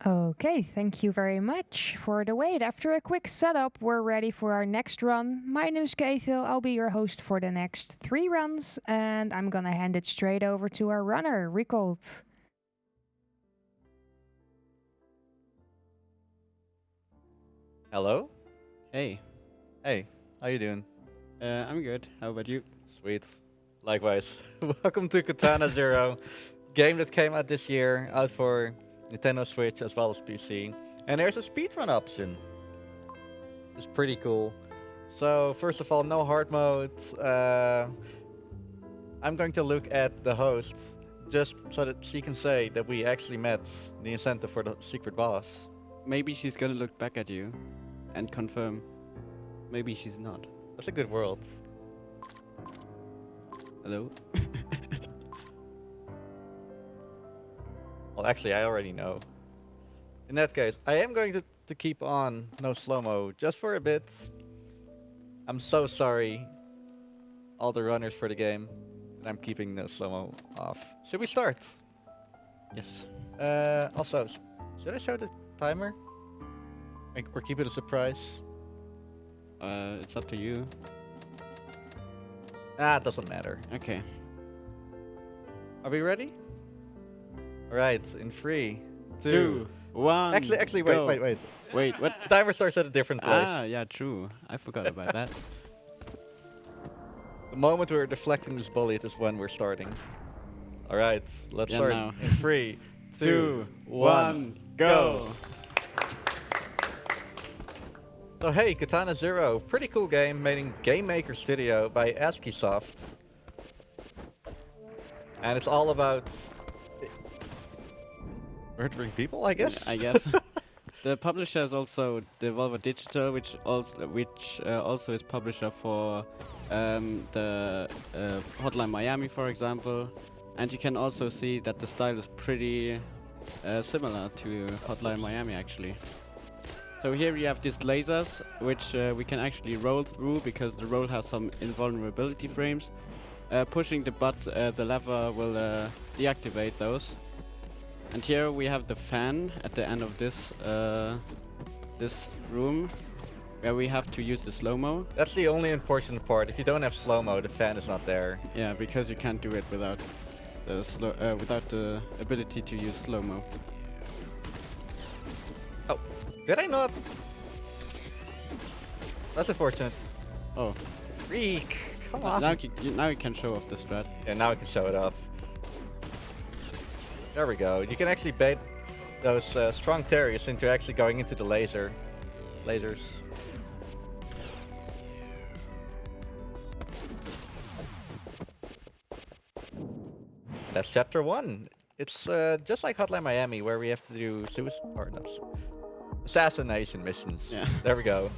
Okay, thank you very much for the wait. After a quick setup, we're ready for our next run. My name is Keithil. I'll be your host for the next 3 runs, and I'm gonna hand it straight over to our runner, Recold. Hello? Hey, Hey, how you doing? I'm good. How about you? Sweet. Likewise. Welcome to Katana Zero, game that came out this year, out for Nintendo Switch as well as PC. And there's a speedrun option. It's pretty cool. So, first of all, no hard mode. I'm going to look at the host just so that she can say that we actually met the incentive for the secret boss. Maybe she's gonna look back at you and confirm. Maybe she's not. That's a good world. Hello? Well, actually, I already know. In that case, I am going to keep on no slow-mo just for a bit. I'm so sorry, all the runners for the game, and I'm keeping no slow-mo off. Should we start? Yes. Also, should I show the timer? Or keep it a surprise? It's up to you. Ah, it doesn't matter. Okay. Are we ready? Alright, in 3, 2... 2, 1. Actually, go. wait. Wait, what? The timer starts at a different place. Ah, yeah, true. I forgot about that. The moment we're deflecting this bullet is when we're starting. Alright, let's Yeah, start now. in 3, 2, 2, 1, 1, go! So hey, Katana Zero, pretty cool game made in Game Maker Studio by ASCIIsoft. And it's all about murdering people, I guess? I guess. The publisher is also Devolver Digital, which also is publisher for the Hotline Miami, for example. And you can also see that the style is pretty similar to Hotline Miami, actually. So here you have these lasers, which we can actually roll through because the roll has some invulnerability frames. Pushing the lever will deactivate those. And here we have the fan at the end of this this room, where we have to use the slow-mo. That's the only unfortunate part. If you don't have slow-mo, the fan is not there. Yeah, because you can't do it without the ability to use slow-mo. Oh, did I not? That's unfortunate. Oh, Freak! Come on! now you can show off the strat. Yeah, now I can show it off. There we go. You can actually bait those strong terriers into actually going into the lasers. That's chapter 1. It's just like Hotline Miami, where we have to do assassination missions. Yeah. There we go.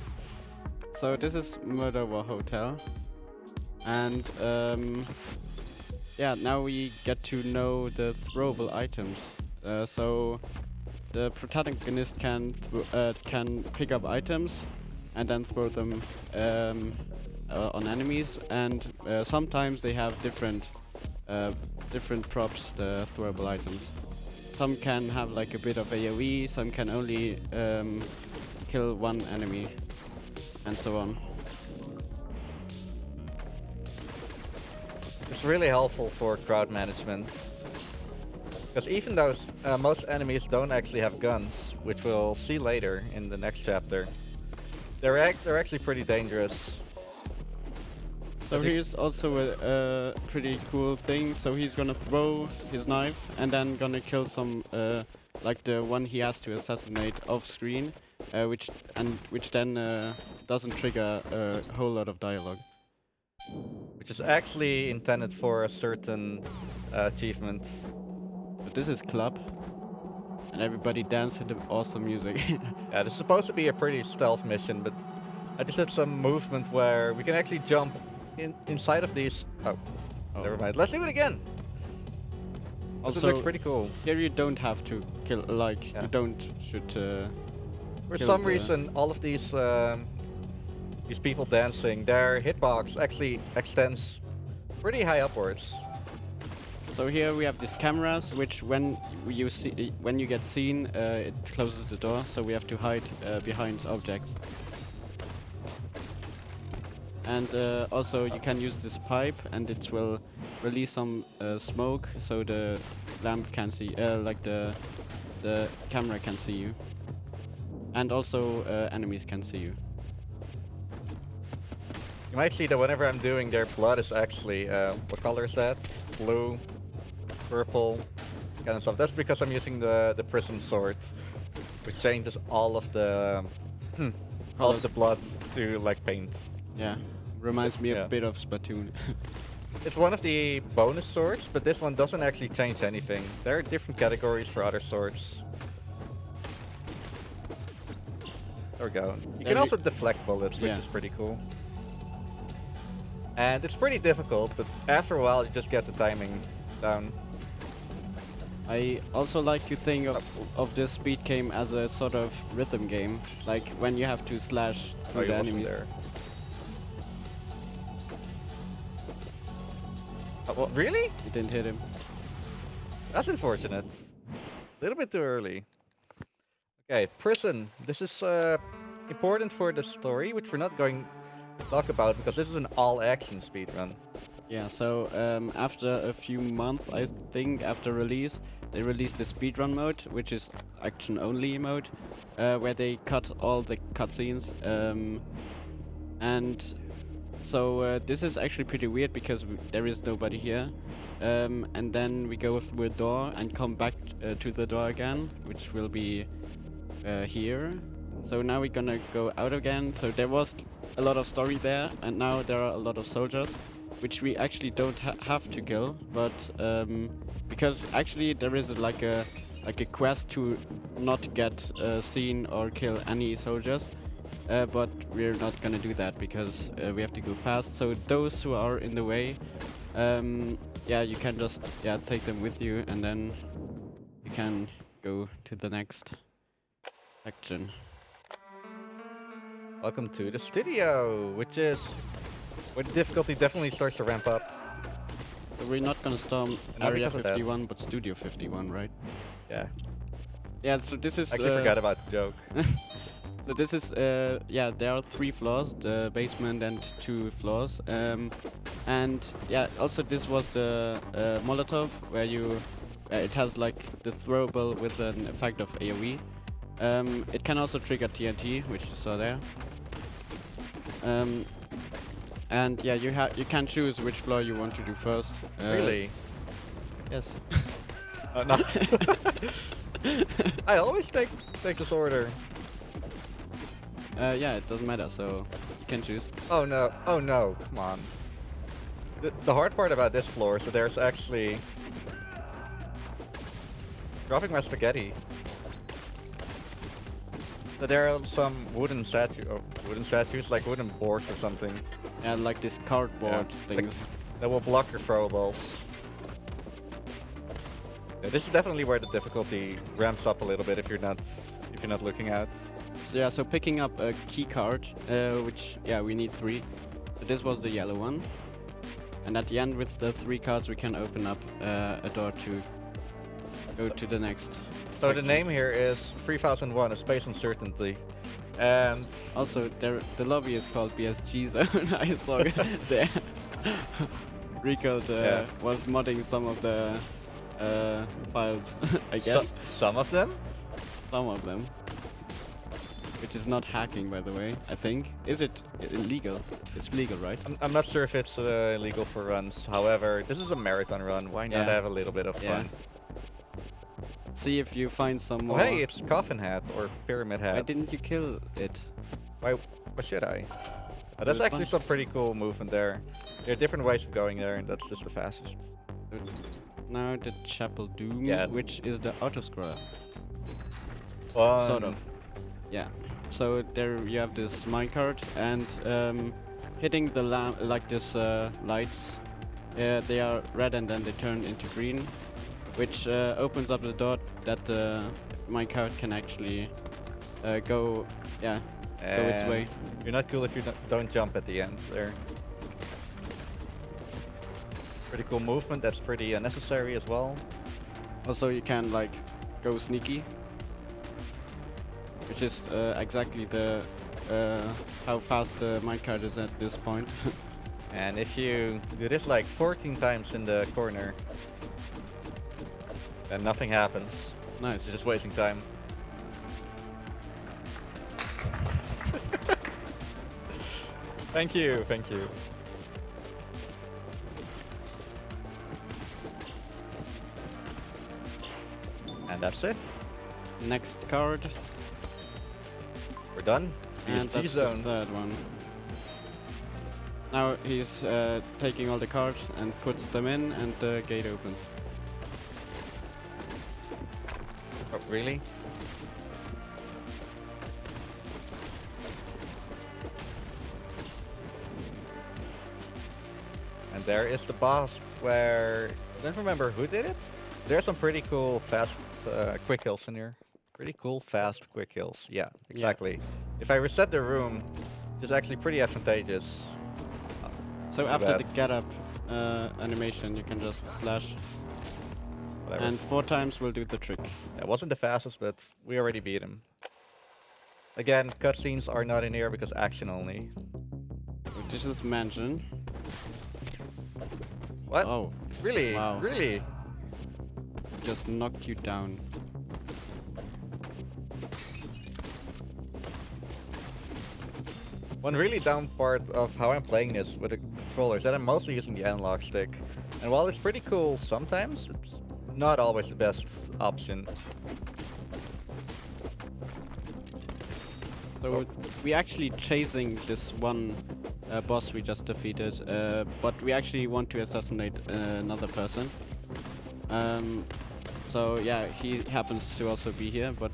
So this is Murder War Hotel, and yeah, now we get to know the throwable items. So the protagonist can pick up items and then throw them on enemies, and sometimes they have different props, the throwable items. Some can have like a bit of AoE, some can only kill one enemy, and so on. It's really helpful for crowd management. Because even though most enemies don't actually have guns, which we'll see later in the next chapter, they're actually pretty dangerous. So here's also a pretty cool thing. So he's gonna throw his knife and then gonna kill some, like the one he has to assassinate off screen, which then doesn't trigger a whole lot of dialogue. Which is actually intended for a certain achievement. But this is club, and everybody dance to the awesome music. Yeah, this is supposed to be a pretty stealth mission, but I just did some movement where we can actually jump inside of these. Oh, never mind. Let's do it again. Also, this looks pretty cool. Here you don't have to kill, like, you don't should. For some reason, all of these people dancing, their hitbox actually extends pretty high upwards. So here we have these cameras, which when you get seen, it closes the door. So we have to hide behind objects. And also you can use this pipe, and it will release some smoke, so the lamp can see, like the camera can see you, and also enemies can see you. You might see that whenever I'm doing their blood is actually, what color is that? Blue, purple, kind of stuff. That's because I'm using the prism sword, which changes all of the blood to like paint. Yeah, reminds me Yeah. a bit of Splatoon. It's one of the bonus swords, but this one doesn't actually change anything. There are different categories for other swords. There we go. You can also deflect bullets, which is pretty cool. And it's pretty difficult, but after a while you just get the timing down. I also like to think of this speed game as a sort of rhythm game, like when you have to slash through the enemy. There. Well, really? You didn't hit him. That's unfortunate. A little bit too early. Okay, prison. This is important for the story, which we're not going to talk about because this is an all-action speedrun. Yeah, so after a few months, I think, after release, they released the speedrun mode, which is action-only mode, where they cut all the cutscenes. And so this is actually pretty weird because there is nobody here. And then we go through a door and come back to the door again, which will be here. So now we're gonna go out again. So there was a lot of story there, and now there are a lot of soldiers, which we actually don't have to kill, but because actually there is like a quest to not get seen or kill any soldiers, but we're not gonna do that because we have to go fast. So those who are in the way, yeah, you can just take them with you, and then you can go to the next section. Welcome to the studio, which is where the difficulty definitely starts to ramp up. So we're not gonna storm Not Area because of that. 51, but Studio 51, right? Yeah. Yeah, so this is... I actually forgot about the joke. So this is, yeah, there are 3 floors, the basement and 2 floors. And yeah, also this was the Molotov, where you, it has like the throwable with an effect of AoE. It can also trigger TNT, which you saw there. And yeah, you can choose which floor you want to do first. Really? Yes. No. I always take this order. Yeah, it doesn't matter, so you can choose. Oh no, come on. The hard part about this floor, so there's actually... Dropping my spaghetti. So there are some wooden statues, like wooden boards or something. And like this cardboard things. That will block your throwables. Yeah, this is definitely where the difficulty ramps up a little bit if you're not looking out. So yeah, so picking up a key card, which we need 3. So this was the yellow one, and at the end with the 3 cards we can open up a door to go to the next. So section. the name here is 3001, a space uncertainty, and also the lobby is called BSG Zone. I saw it there. Rico was modding some of the files, I guess. Some of them? Some of them. Which is not hacking, by the way, I think. Is it illegal? It's legal, right? I'm not sure if it's illegal for runs. However, this is a marathon run. Why not have a little bit of fun? See if you find some more. Oh, hey, it's coffin hat or pyramid hat. Why didn't you kill it? Why should I? That's actually some pretty cool movement there. There are different ways of going there, and that's just the fastest. Now the Chapel Doom, which is the auto-scroller. Sort of. Yeah. So there you have this minecart, and hitting the lamp like this lights, they are red and then they turn into green, which opens up the door that the minecart can actually go its way. You're not cool if you don't jump at the end there. Pretty cool movement. That's pretty necessary as well. Also, you can like go sneaky, which is exactly the how fast the minecart is at this point. And if you do this like 14 times in the corner, then nothing happens. Nice. You're just wasting time. Thank you, thank you. And that's it. Next card, We're done. and that's the G-zone. third one. Now he's taking all the cards and puts them in, and the gate opens. Oh, really? And there is the boss where I don't remember who did it. There's some pretty cool fast quick kills in here. Pretty cool fast quick kills. Yeah, exactly. If I reset the room, it's actually pretty advantageous. So Too after bad. the get up animation, you can just slash, Whatever. and 4 times will do the trick. It wasn't the fastest, but we already beat him. Again, cutscenes are not in here because action only. So this is mansion. What? Oh, Really? Wow. Really? just knocked you down. One really down part of how I'm playing this with the controller is that I'm mostly using the analog stick. And while it's pretty cool sometimes, it's not always the best option. So we actually chasing this one boss we just defeated, but we actually want to assassinate another person. So yeah, he happens to also be here, but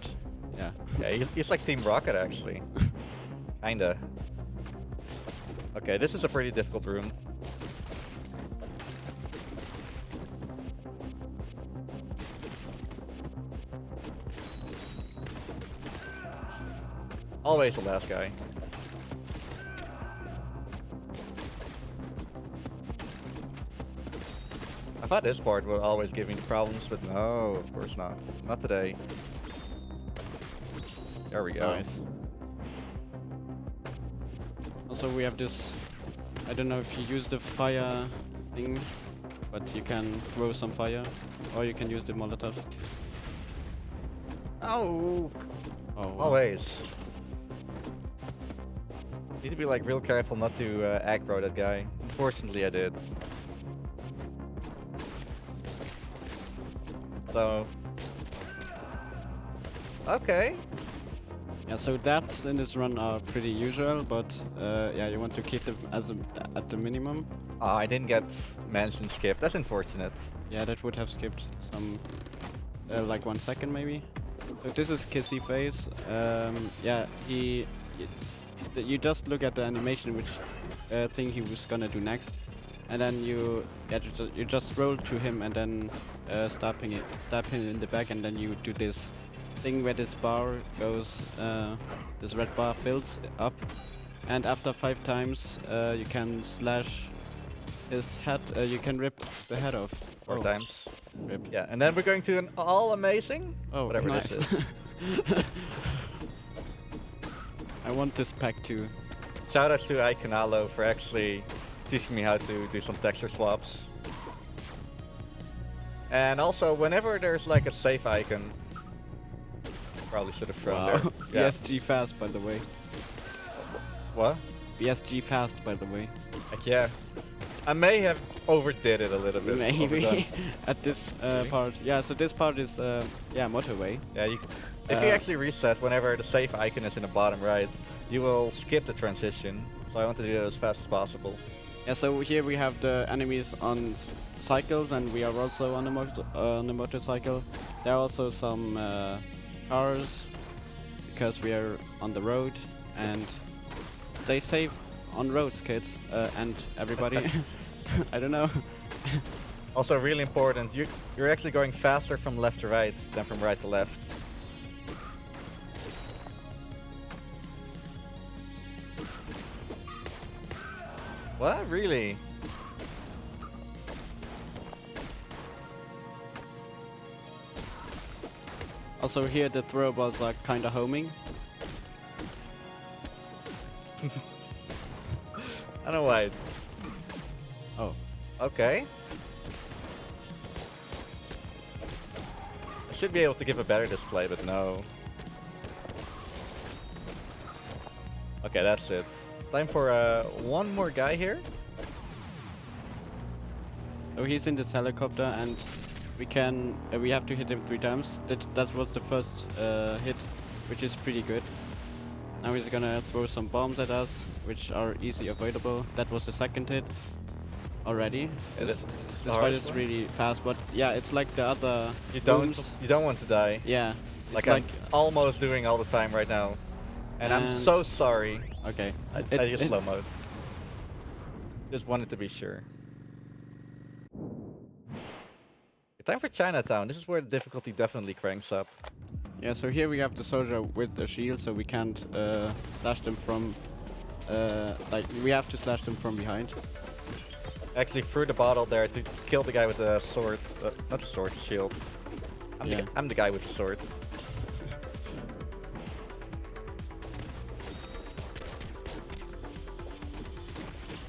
yeah. Yeah, he's like Team Rocket actually. Kinda. Okay, this is a pretty difficult room. Always the last guy. I thought this part would always give me the problems, but no, of course not. Not today. There we go. Nice. Also, we have this. I don't know if you use the fire thing, but you can throw some fire, or you can use the Molotov. Oh, Oh, wow. always. Need to be like real careful not to aggro that guy. Unfortunately, I did. So. Okay. Yeah, so deaths in this run are pretty usual, but yeah, you want to keep them as at the minimum. Ah, I didn't get mansion skipped. That's unfortunate. Yeah, that would have skipped some, like 1 second maybe. So this is Kissy Face. Yeah, you just look at the animation, which thing he was gonna do next, and then you just roll to him and then stab him in the back, and then you do this thing where this bar goes, this red bar fills up, and after 5 times you can slash his head. You can rip the head off. 4 Oh, times. Rip. Yeah, and then we're going to an all amazing. Oh, Whatever nice. this is. I want this pack too. Shout out to Iconalo for actually teaching me how to do some texture swaps. And also, whenever there's like a save icon, probably should have thrown there. Yeah. BSG fast, by the way. What? BSG fast, by the way. Like, yeah. I may have overdid it a little bit. overdone. Maybe at this part. Yeah, so this part is yeah, motorway. Yeah, if you actually reset whenever the save icon is in the bottom right, you will skip the transition. So I want to do it as fast as possible. Yeah, so here we have the enemies on cycles, and we are also on a motorcycle. There are also some cars because we are on the road, and stay safe on roads, kids, and everybody. I don't know. Also really important, you're actually going faster from left to right than from right to left. What? Really? Also here the throw balls are kinda homing. I don't know why. Oh. Okay. I should be able to give a better display, but no. Okay, that's it. Time for one more guy here. Oh, he's in this helicopter and we have to hit him 3 times. That was the first hit, which is pretty good. Now he's gonna throw some bombs at us, which are easy avoidable. That was the second hit already. This fight is really fast, but yeah, it's like the other You rooms. don't want to die. Yeah. Like it's I'm almost doing all the time right now. And I'm so sorry. Okay. I just slow mode. Just wanted to be sure. Time for Chinatown. This is where the difficulty definitely cranks up. Yeah, so here we have the soldier with the shield, so we can't slash them from like we have to slash them from behind. Actually threw the bottle there to kill the guy with the sword. Not the sword, the shield. I'm the guy with the sword.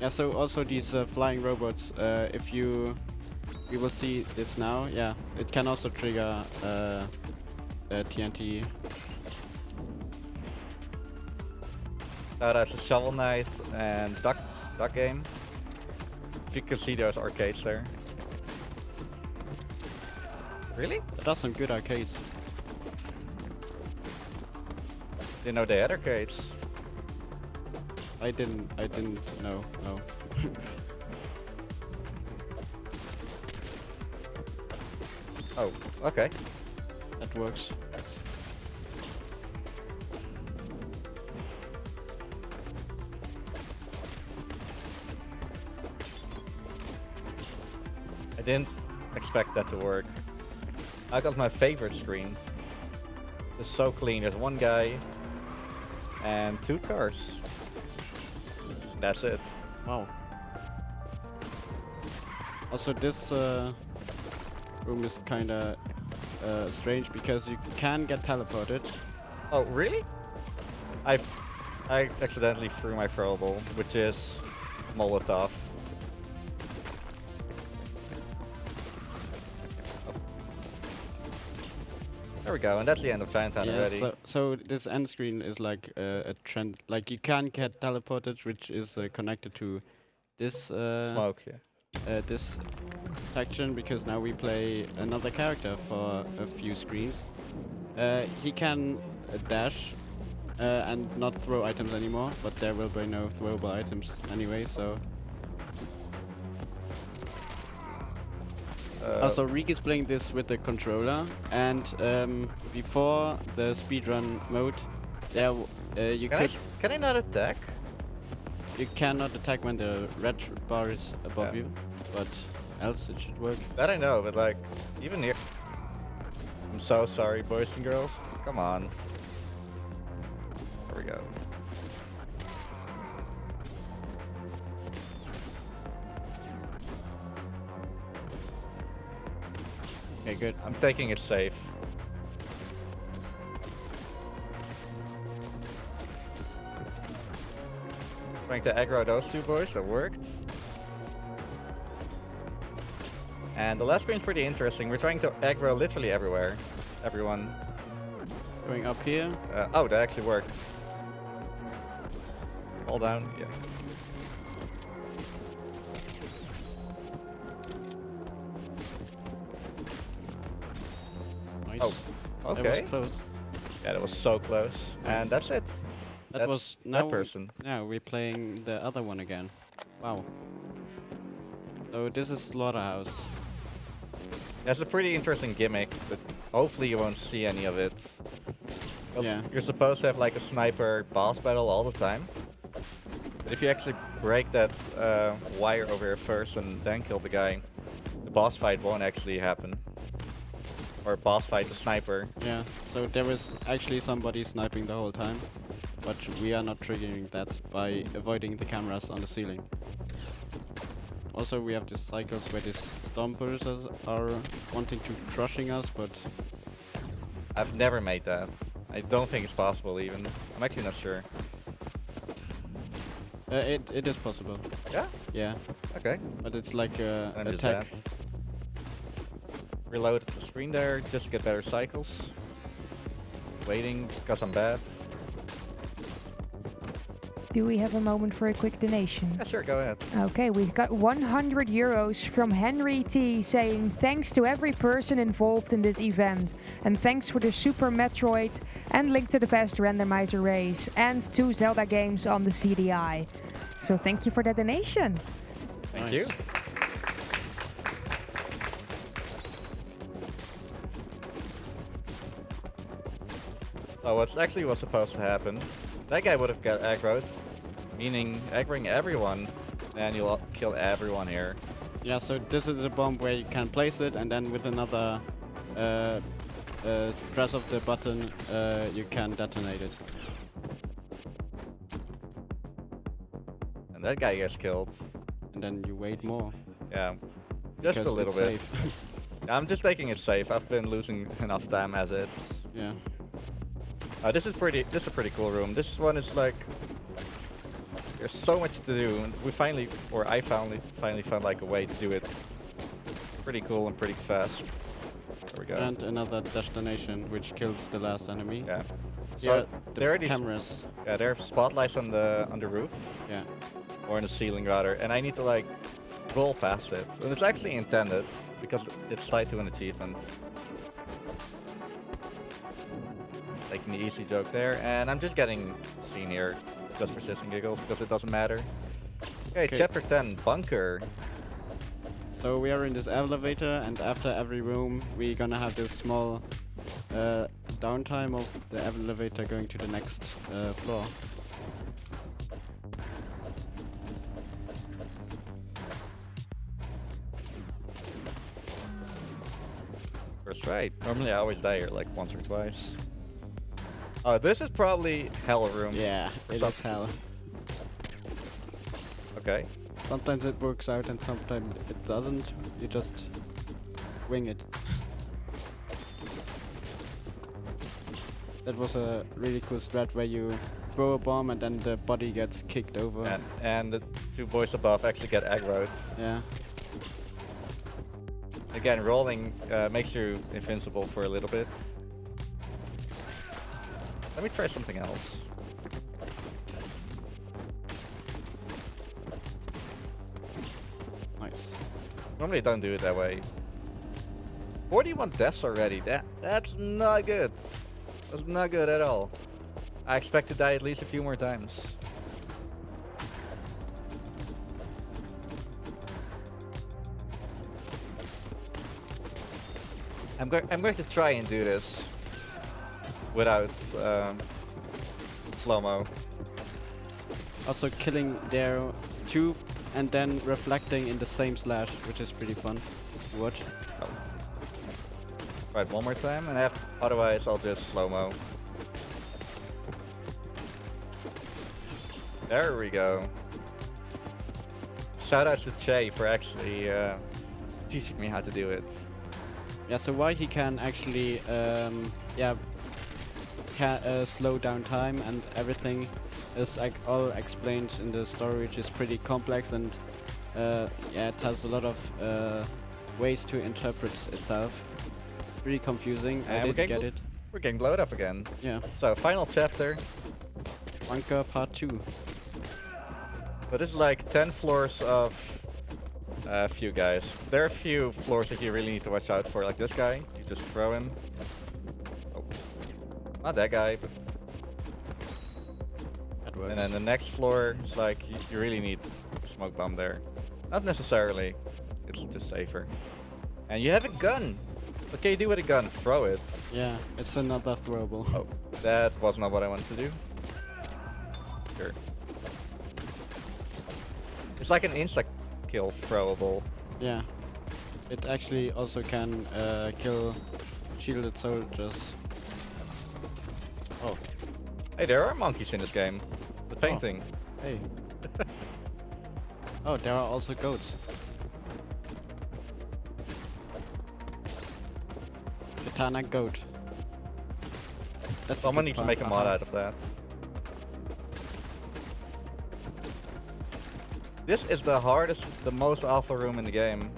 Yeah, so also these flying robots, if you will see this now, yeah, it can also trigger TNT. That's a Shovel Knight and Duck Game. If you can see those arcades there. Really? That does some good arcades. Didn't know they had arcades. I didn't know, no. Oh, okay. That works. I didn't expect that to work. I got my favorite screen. It's so clean. There's one guy and 2 cars. That's it. Wow. Also this room is kinda strange because you can get teleported. Oh, really? I accidentally threw my throwable, which is Molotov. There we go, and that's the end of Chinatown already. So this end screen is like a trend. Like you can get teleported, which is connected to this Smoke, yeah. this section, because now we play another character for a few screens. He can dash and not throw items anymore, but there will be no throwable items anyway. So. Also, Reek is playing this with the controller, and before the speedrun mode, there Can I not attack? you cannot attack when the red bar is above you, but else it should work. That I know, but like, even here. I'm so sorry, boys and girls. Come on. There we go. Okay, good. I'm taking it safe. Trying to aggro those 2 boys, that worked. And the last screen's pretty interesting. We're trying to aggro literally everywhere. Everyone. Going up here. Oh, that actually worked. Fall down, yeah. Nice. Oh, okay. That was close. Yeah, that was so close. Nice. And that's it. That was now that person. Yeah, we're playing the other one again. Wow. So this is Slaughterhouse. That's a pretty interesting gimmick, but hopefully you won't see any of it. 'Cause Yeah. you're supposed to have like a sniper boss battle all the time. But if you actually break that wire over here first and then kill the guy, the boss fight won't actually happen. Or boss fight the sniper. Yeah, so there was actually somebody sniping the whole time, but we are not triggering that by avoiding the cameras on the ceiling. Also, we have these cycles where these stompers are wanting to crushing us, but I've never made that. I don't think it's possible even. I'm actually not sure. It is possible. Yeah? Yeah, Okay. but it's like a And there's attack. that. Reload the screen there just to get better cycles. Waiting because I'm bad. Do we have a moment for a quick donation? Yeah, sure, go ahead. Okay, we've got 100 euros from Henry T saying thanks to every person involved in this event. And thanks for the Super Metroid and Link to the Past randomizer race and 2 Zelda games on the CDI. So thank you for that donation. Thank Nice. you. Oh, what actually was supposed to happen? That guy would have got aggroed, meaning aggroing everyone, and you'll kill everyone here. Yeah, so this is a bomb where you can place it, and then with another press of the button, you can detonate it. And that guy gets killed. And then you wait more. Yeah, just a because little it's bit. safe. I'm just taking it safe. I've been losing enough time as is. Yeah. This is a pretty cool room. This one is like, there's so much to do. And we finally, or I finally found like a way to do it pretty cool and pretty fast. There we go. And another destination which kills the last enemy. Yeah. So Yeah, there are the these, cameras. yeah, there are spotlights on the roof, Yeah. or in the ceiling rather, and I need to like roll past it. And it's actually intended because it's tied to an achievement. Taking the easy joke there, and I'm just getting seen here just for shits and giggles because it doesn't matter. Okay, Okay. chapter 10, bunker. So we are in this elevator, and after every room, we're gonna have this small downtime of the elevator going to the next floor. First right. Normally I always die here like once or twice. Oh, this is probably hell room. Yeah, For it some- is hell. Okay. Sometimes it works out and sometimes it doesn't. You just wing it. That was a really cool strat where you throw a bomb and then the body gets kicked over. And the two boys above actually get aggroed. Yeah. Again, rolling makes you invincible for a little bit. Let me try something else. Nice. Normally I don't do it that way. 41 deaths already. That's not good. That's not good at all. I expect to die at least a few more times. I'm going to try and do this without slow-mo. Also killing their tube and then reflecting in the same slash, which is pretty fun to watch. Oh. Right, one more time, and otherwise I'll just slow-mo. There we go. Shout out to Che for actually teaching me how to do it. Yeah, so why he can actually slow down time and everything is like all explained in the story, which is pretty complex, and yeah, it has a lot of ways to interpret itself. Pretty confusing. I And didn't get it. We're getting blowed up again. Yeah. So, final chapter. Bunker Part 2. So this is like 10 floors of a few guys. There are a few floors that you really need to watch out for, like this guy. You just throw him. Oh. Not that guy, but... That works. And then the next floor is like, you really need a smoke bomb there. Not necessarily. It's just safer. And you have a gun! What can you do with a gun? Throw it. Yeah, it's another throwable. Oh, that was not what I wanted to do. Sure. It's like an insta-kill throwable. Yeah. It actually also can kill shielded soldiers. Oh, Hey, there are monkeys in this game. The painting. hey. Oh, there are also goats. Katana goat. that's a Someone good needs to part. make a mod out of that. This is the hardest, the most alpha room in the game.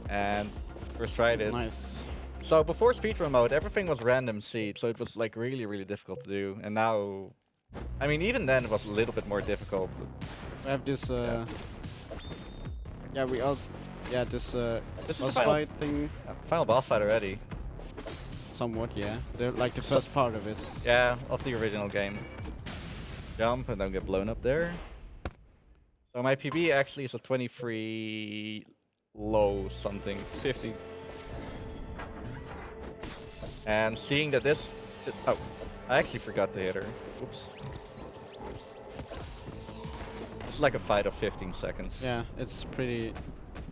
And first tried it. Nice. So before speedrun mode, everything was random seed, so it was like really difficult to do. And now, I mean, even then it was a little bit more difficult. We have this. Yeah, we also. Yeah, this This is the boss final, fight thing. final boss fight already. Somewhat, yeah. Like the So- first part of it. Yeah, of the original game. Jump and don't get blown up there. So my PB actually is a 23 low something, 50. And seeing that this, oh, I actually forgot to hit her. Oops. It's like a fight of 15 seconds. Yeah, it's pretty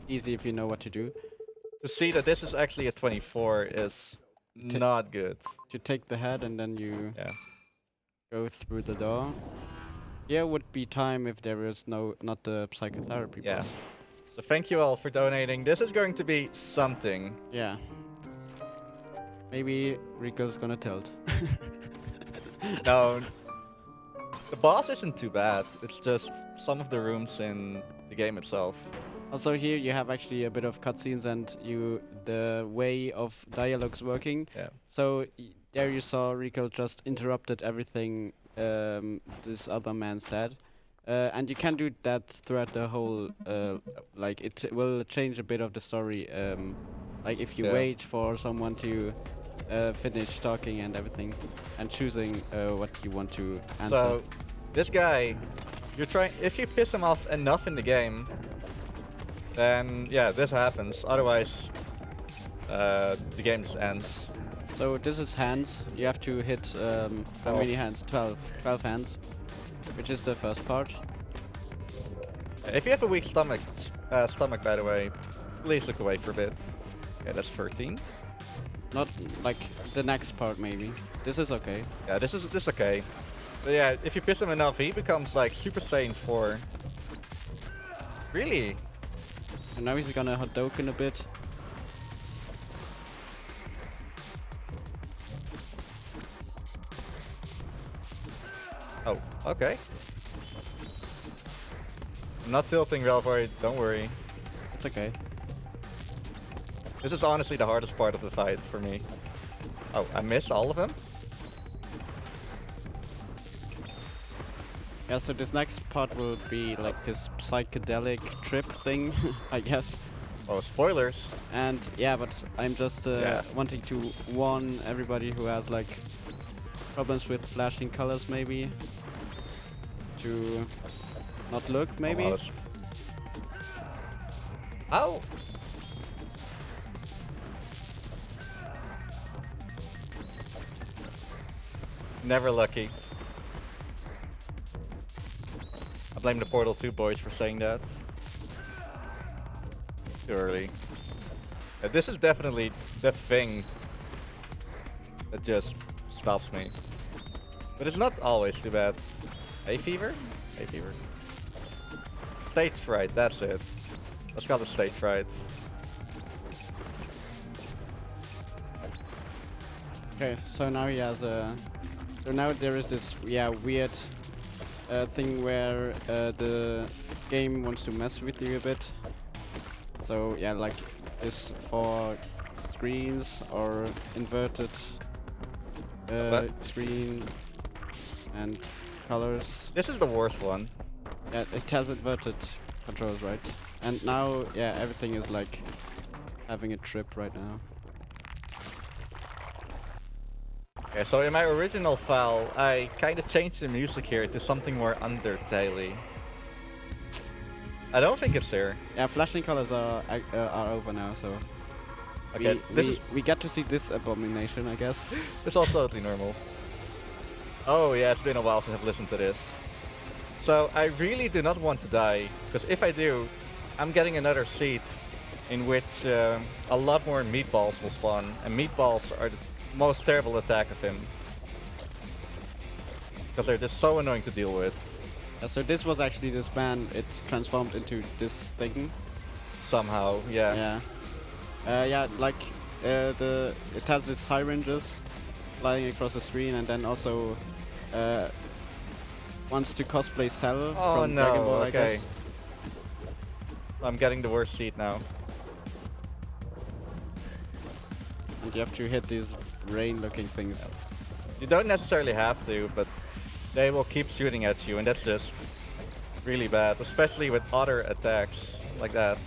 easy if you know what to do. To see that this is actually a 24 is not good. You take the head and then you Yeah. go through the door. Here would be time if there is not the psychotherapy Yeah. boss. So thank you all for donating. This is going to be something. Yeah. Maybe Rico's gonna tilt. No, the boss isn't too bad. It's just some of the rooms in the game itself. Also here you have actually a bit of cutscenes and the way of dialogues working. Yeah. So there you saw Rico just interrupted everything this other man said. And you can do that throughout the whole, like it will change a bit of the story. Like if you Yeah. wait for someone to finish talking and everything, and choosing what you want to answer. So this guy, if you piss him off enough in the game, then yeah, this happens. Otherwise, the game just ends. So this is hands. You have to hit how many hands? 12 hands, which is the first part. If you have a weak stomach, by the way, please look away for a bit. Yeah, that's 13. Not like the next part maybe. This is okay. Yeah, this is okay. But yeah, if you piss him enough, he becomes like Super Saiyan 4. Really? And now he's gonna Hadouken a bit. Oh, okay. I'm not tilting, Relvoid, don't worry. It's okay. This is honestly the hardest part of the fight for me. Oh, I missed all of them? Yeah, so this next part will be like this psychedelic trip thing, I guess. Oh, spoilers. And yeah, but I'm just Yeah. wanting to warn everybody who has like problems with flashing colors maybe to not look maybe. Almost. Ow! Never lucky. I blame the Portal 2 boys for saying that. Too early. Yeah, this is definitely the thing that just stops me. But it's not always too bad. Hay fever? Hay fever. Stage fright, that's it. Let's call it stage fright. Okay, so now he has a. So now there is this weird thing where the game wants to mess with you a bit. So yeah, like this 4 screens or inverted screen and colors. This is the worst one. Yeah, it has inverted controls, right? And now, yeah, everything is like having a trip right now. Yeah, so in my original file, I kind of changed the music here to something more Undertale-y. I don't think it's here. Yeah, flashing colors are over now, so Okay, we get to see this abomination, I guess. It's all totally normal. Oh yeah, it's been a while since I've listened to this. So I really do not want to die, because if I do, I'm getting another seat in which a lot more meatballs will spawn, and meatballs are the most terrible attack of him. Because they're just so annoying to deal with. Yeah, so this was actually this man. It transformed into this thing. Somehow, yeah. Yeah. Yeah, like it has these syringes flying across the screen, and then also wants to cosplay Cell Oh from no, Dragon Ball, I okay. guess. I'm getting the worst seat now. And you have to hit these rain-looking things. You don't necessarily have to, but they will keep shooting at you, and that's just really bad, especially with other attacks like that.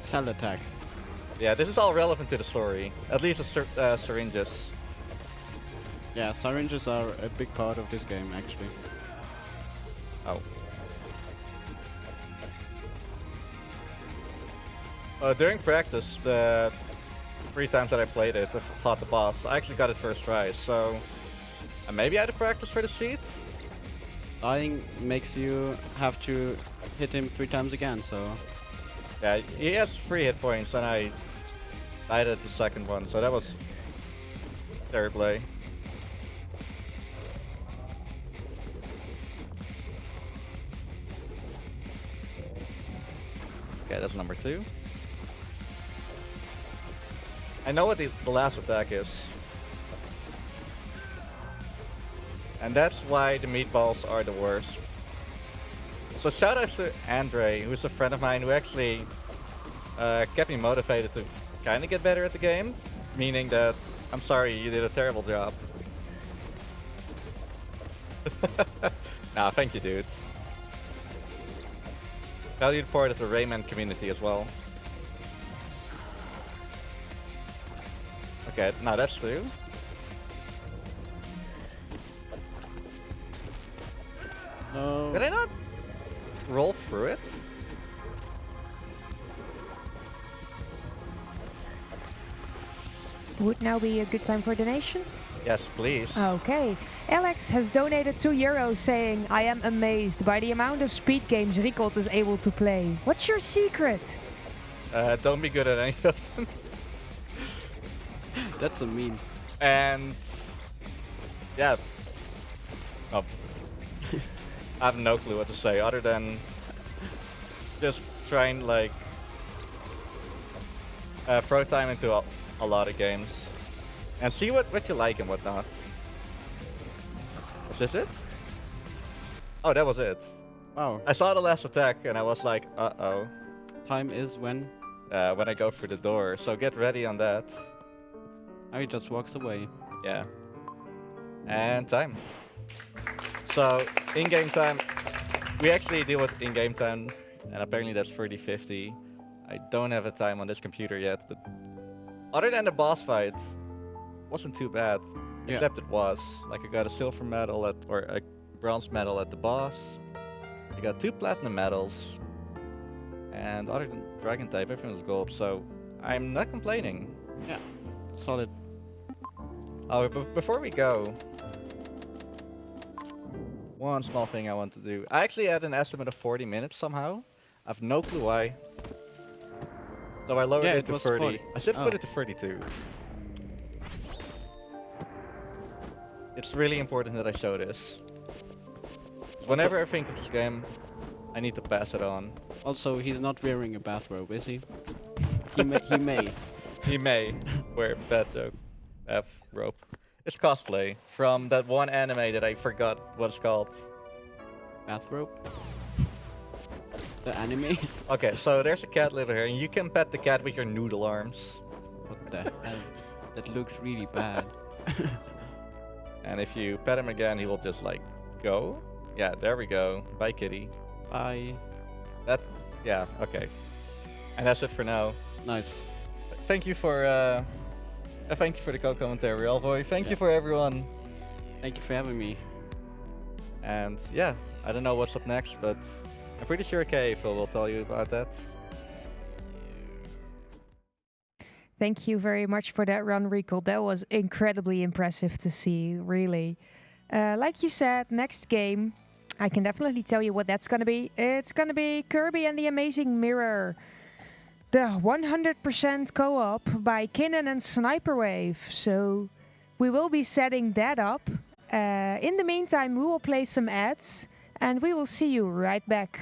Cell attack. Yeah, this is all relevant to the story. At least the syringes. Yeah, syringes are a big part of this game, actually. Oh. During practice, the 3 times that I played it, I fought the boss, I actually got it first try, so maybe I had to practice for the seat? Dying makes you have to hit him 3 times again, so... Yeah, he has 3 hit points, and I died at the second one, so that was third play. Okay, that's number 2. I know what the last attack is. And that's why the meatballs are the worst. So shout out to Andre, who's a friend of mine who actually kept me motivated to kind of get better at the game. Meaning that, I'm sorry, you did a terrible job. Nah, thank you, dudes. Valued part of the Rayman community as well. Okay, now that's 2. No. Did I not roll through it? Would now be a good time for donation? Yes, please. Okay. Alex has donated €2 saying, I am amazed by the amount of speed games Ricolt is able to play. What's your secret? Don't be good at any of them. That's a meme. And yeah. Oh. I have no clue what to say other than just try and like throw time into a lot of games and see what you like and what not. Was this it? Oh, that was it. Wow. I saw the last attack and I was like, uh-oh. Time is when When I go through the door, so get ready on that. he just walks away. Yeah. And time. So, in-game time, we actually deal with in-game time, and apparently that's 30-50. I don't have a time on this computer yet, but other than the boss fight, wasn't too bad. Yeah. Except it was. Like I got a silver medal or a bronze medal at the boss. I got 2 platinum medals. And other than dragon type, everything was gold, so I'm not complaining. Yeah. Solid. Oh, but before we go, one small thing I want to do. I actually had an estimate of 40 minutes somehow. I have no clue why. So I lowered Yeah, it it to was 30. 40. I should Oh. put it to 32. It's really important that I show this. Whenever I think of this game, I need to pass it on. Also, he's not wearing a bathrobe, is he? He may. He may. He may wear bad joke. Rope. It's cosplay from that one anime that I forgot what it's called. Bathrobe? The anime? Okay, so there's a cat litter here, and you can pet the cat with your noodle arms. What the hell? That looks really bad. And if you pet him again, he will just like go. Yeah, there we go. Bye, kitty. Bye. Yeah, okay. And that's it for now. Nice. Thank you for the co-commentary, Alvoy. Thank you Yeah. for everyone. Thank you for having me. And yeah, I don't know what's up next, but I'm pretty sure Phil will tell you about that. Thank you very much for that run, Ricolt. That was incredibly impressive to see, really. Like you said, next game, I can definitely tell you what that's going to be. It's going to be Kirby and the Amazing Mirror. The 100% co-op by Kinnan and Sniperwave. So we will be setting that up. In the meantime, we will play some ads. and we will see you right back.